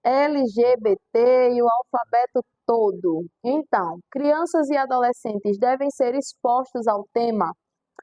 LGBT e o alfabeto todo. Então, crianças e adolescentes devem ser expostos ao tema,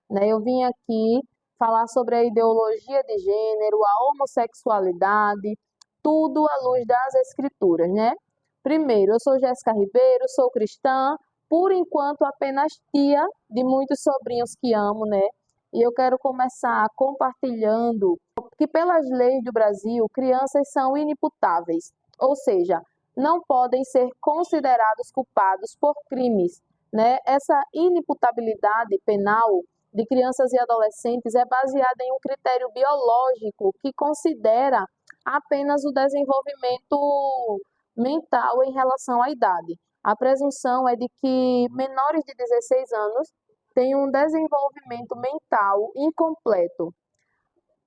né? Eu vim aqui falar sobre a ideologia de gênero, a homossexualidade, tudo à luz das escrituras, né? Primeiro, eu sou Jéssica Ribeiro, sou cristã, por enquanto apenas tia de muitos sobrinhos que amo, né? E eu quero começar compartilhando que pelas leis do Brasil, crianças são inimputáveis, ou seja, não podem ser considerados culpados por crimes, né? Essa inimputabilidade penal de crianças e adolescentes é baseada em um critério biológico que considera apenas o desenvolvimento mental em relação à idade. A presunção é de que menores de 16 anos têm um desenvolvimento mental incompleto.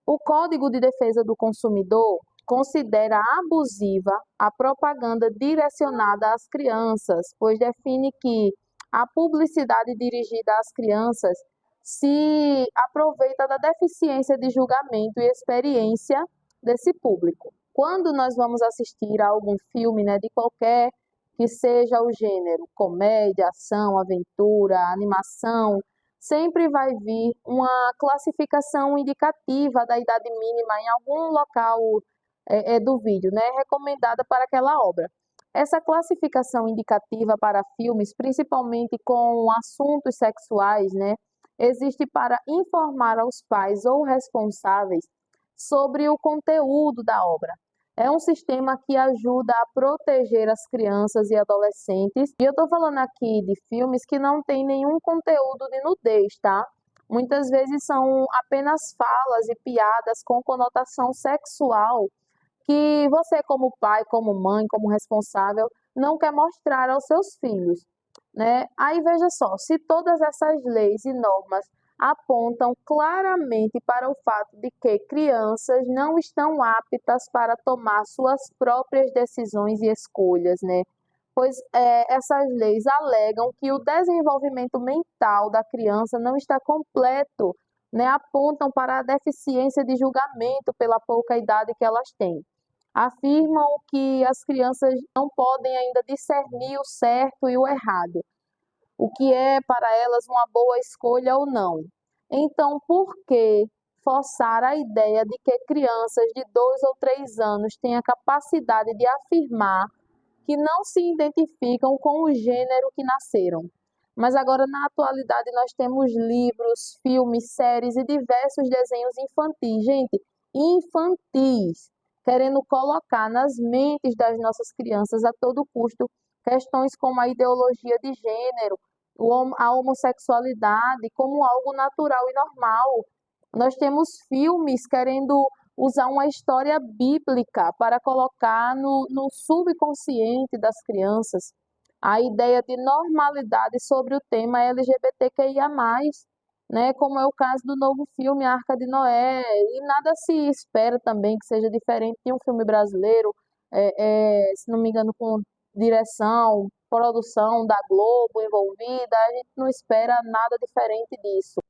O Código de Defesa do Consumidor considera abusiva a propaganda direcionada às crianças, pois define que a publicidade dirigida às crianças se aproveita da deficiência de julgamento e experiência desse público. Quando nós vamos assistir a algum filme, né, de qualquer que seja o gênero, comédia, ação, aventura, animação, sempre vai vir uma classificação indicativa da idade mínima em algum local do vídeo, né, recomendada para aquela obra. Essa classificação indicativa para filmes, principalmente com assuntos sexuais, né, existe para informar aos pais ou responsáveis sobre o conteúdo da obra. É um sistema que ajuda a proteger as crianças e adolescentes. E eu estou falando aqui de filmes que não tem nenhum conteúdo de nudez, tá? Muitas vezes são apenas falas e piadas com conotação sexual que você, como pai, como mãe, como responsável, não quer mostrar aos seus filhos, né? Aí veja só, se todas essas leis e normas apontam claramente para o fato de que crianças não estão aptas para tomar suas próprias decisões e escolhas, né? Pois essas leis alegam que o desenvolvimento mental da criança não está completo, né? Apontam para a deficiência de julgamento pela pouca idade que elas têm. Afirmam que as crianças não podem ainda discernir o certo e o errado, o que é para elas uma boa escolha ou não. Então, por que forçar a ideia de que crianças de 2 ou 3 anos têm a capacidade de afirmar que não se identificam com o gênero que nasceram? Mas agora, na atualidade, nós temos livros, filmes, séries e diversos desenhos infantis. Gente, infantis, querendo colocar nas mentes das nossas crianças a todo custo questões como a ideologia de gênero, a homossexualidade como algo natural e normal. Nós temos filmes querendo usar uma história bíblica para colocar no subconsciente das crianças a ideia de normalidade sobre o tema LGBTQIA+, né, como é o caso do novo filme A Arca de Noé, e nada se espera também que seja diferente de um filme brasileiro, se não me engano, com direção, produção da Globo envolvida, a gente não espera nada diferente disso.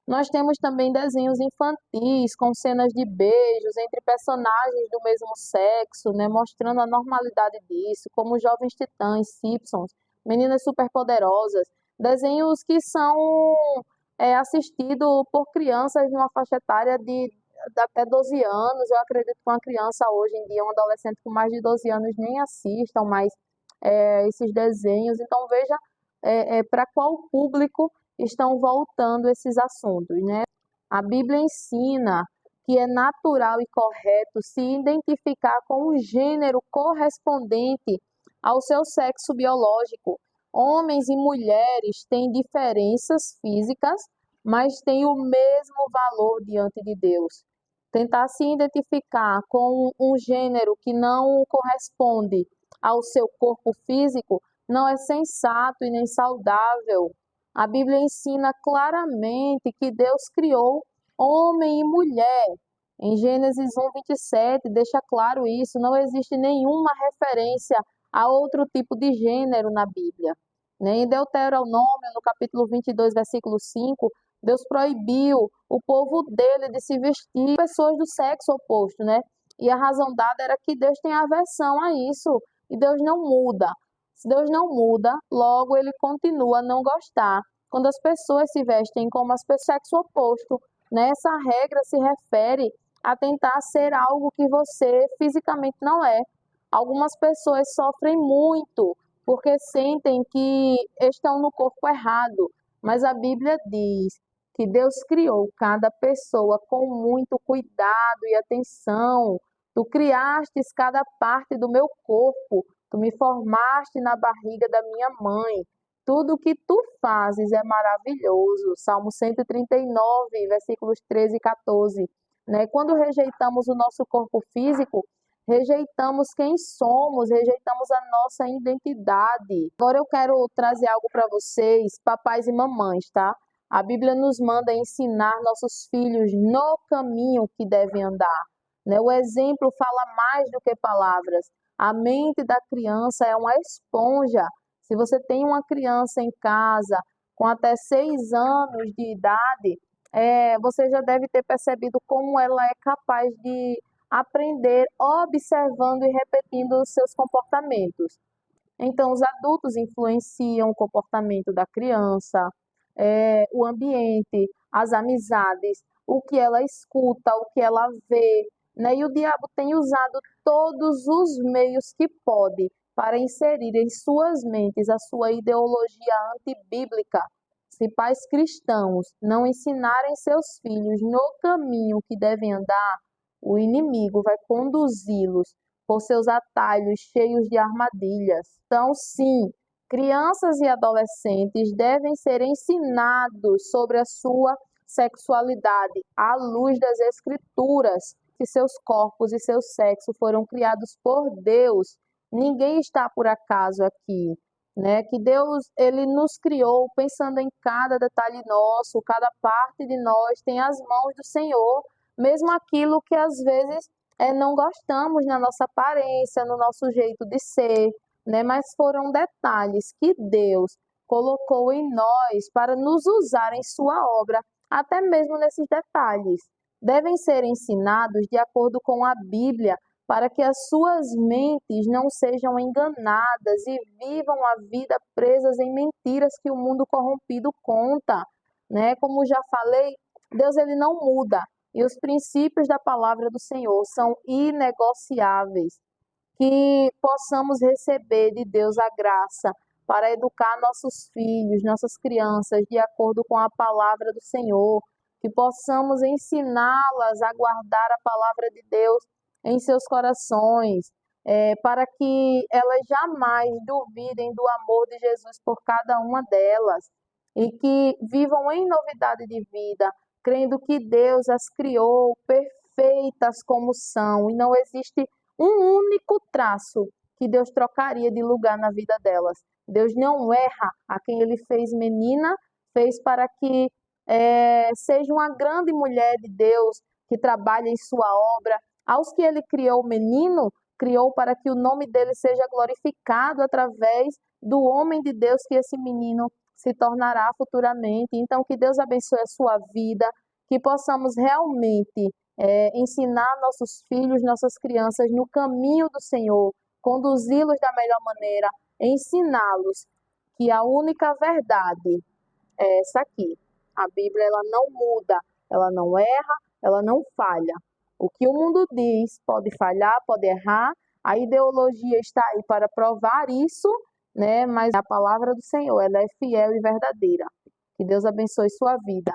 Nós temos também desenhos infantis com cenas de beijos entre personagens do mesmo sexo, né, mostrando a normalidade disso, como Jovens Titãs, Simpsons, Meninas Superpoderosas, desenhos que são assistidos por crianças de uma faixa etária de até 12 anos. Eu acredito que uma criança hoje em dia, um adolescente com mais de 12 anos, nem assistam mais esses desenhos. Então, veja para qual público estão voltando esses assuntos, né? A Bíblia ensina que é natural e correto se identificar com um gênero correspondente ao seu sexo biológico. Homens e mulheres têm diferenças físicas, mas têm o mesmo valor diante de Deus. Tentar se identificar com um gênero que não corresponde ao seu corpo físico não é sensato e nem saudável. A Bíblia ensina claramente que Deus criou homem e mulher. Em Gênesis 1:27 deixa claro isso, não existe nenhuma referência a outro tipo de gênero na Bíblia. Em Deuteronômio, no capítulo 22, versículo 5, Deus proibiu o povo dele de se vestir pessoas do sexo oposto, né? E a razão dada era que Deus tem aversão a isso, e Deus não muda. Se Deus não muda, logo ele continua a não gostar. Quando as pessoas se vestem como as pessoas do sexo oposto, né? Essa regra se refere a tentar ser algo que você fisicamente não é. Algumas pessoas sofrem muito porque sentem que estão no corpo errado, mas a Bíblia diz que Deus criou cada pessoa com muito cuidado e atenção. Tu criastes cada parte do meu corpo, tu me formaste na barriga da minha mãe. Tudo que tu fazes é maravilhoso. Salmo 139, versículos 13 e 14. Né? Quando rejeitamos o nosso corpo físico, rejeitamos quem somos, rejeitamos a nossa identidade. Agora eu quero trazer algo para vocês, papais e mamães, tá? A Bíblia nos manda ensinar nossos filhos no caminho que devem andar. Né? O exemplo fala mais do que palavras. A mente da criança é uma esponja. Se você tem uma criança em casa com até 6 anos de idade, você já deve ter percebido como ela é capaz de aprender observando e repetindo os seus comportamentos. Então, os adultos influenciam o comportamento da criança, o ambiente, as amizades, o que ela escuta, o que ela vê, né? E o diabo tem usado todos os meios que pode para inserir em suas mentes a sua ideologia antibíblica. Se pais cristãos não ensinarem seus filhos no caminho que devem andar, o inimigo vai conduzi-los por seus atalhos cheios de armadilhas. Então, sim, crianças e adolescentes devem ser ensinados sobre a sua sexualidade à luz das Escrituras, que seus corpos e seu sexo foram criados por Deus. Ninguém está por acaso aqui, né? Que Deus ele nos criou pensando em cada detalhe nosso, cada parte de nós tem as mãos do Senhor, mesmo aquilo que às vezes não gostamos na nossa aparência, no nosso jeito de ser, né? Mas foram detalhes que Deus colocou em nós para nos usar em sua obra, até mesmo nesses detalhes. Devem ser ensinados de acordo com a Bíblia, para que as suas mentes não sejam enganadas e vivam a vida presas em mentiras que o mundo corrompido conta, né? Como já falei, Deus ele não muda e os princípios da palavra do Senhor são inegociáveis. Que possamos receber de Deus a graça para educar nossos filhos, nossas crianças, de acordo com a palavra do Senhor, que possamos ensiná-las a guardar a palavra de Deus em seus corações, para que elas jamais duvidem do amor de Jesus por cada uma delas e que vivam em novidade de vida, crendo que Deus as criou perfeitas como são e não existe um único traço que Deus trocaria de lugar na vida delas. Deus não erra a quem ele fez menina, fez para que seja uma grande mulher de Deus que trabalhe em sua obra. Aos que ele criou menino, criou para que o nome dele seja glorificado através do homem de Deus que esse menino se tornará futuramente. Então, que Deus abençoe a sua vida, que possamos realmente ensinar nossos filhos, nossas crianças no caminho do Senhor, conduzi-los da melhor maneira, ensiná-los que a única verdade é essa aqui. A Bíblia ela não muda, ela não erra, ela não falha. O que o mundo diz pode falhar, pode errar, a ideologia está aí para provar isso, né? Mas a palavra do Senhor ela é fiel e verdadeira. Que Deus abençoe sua vida.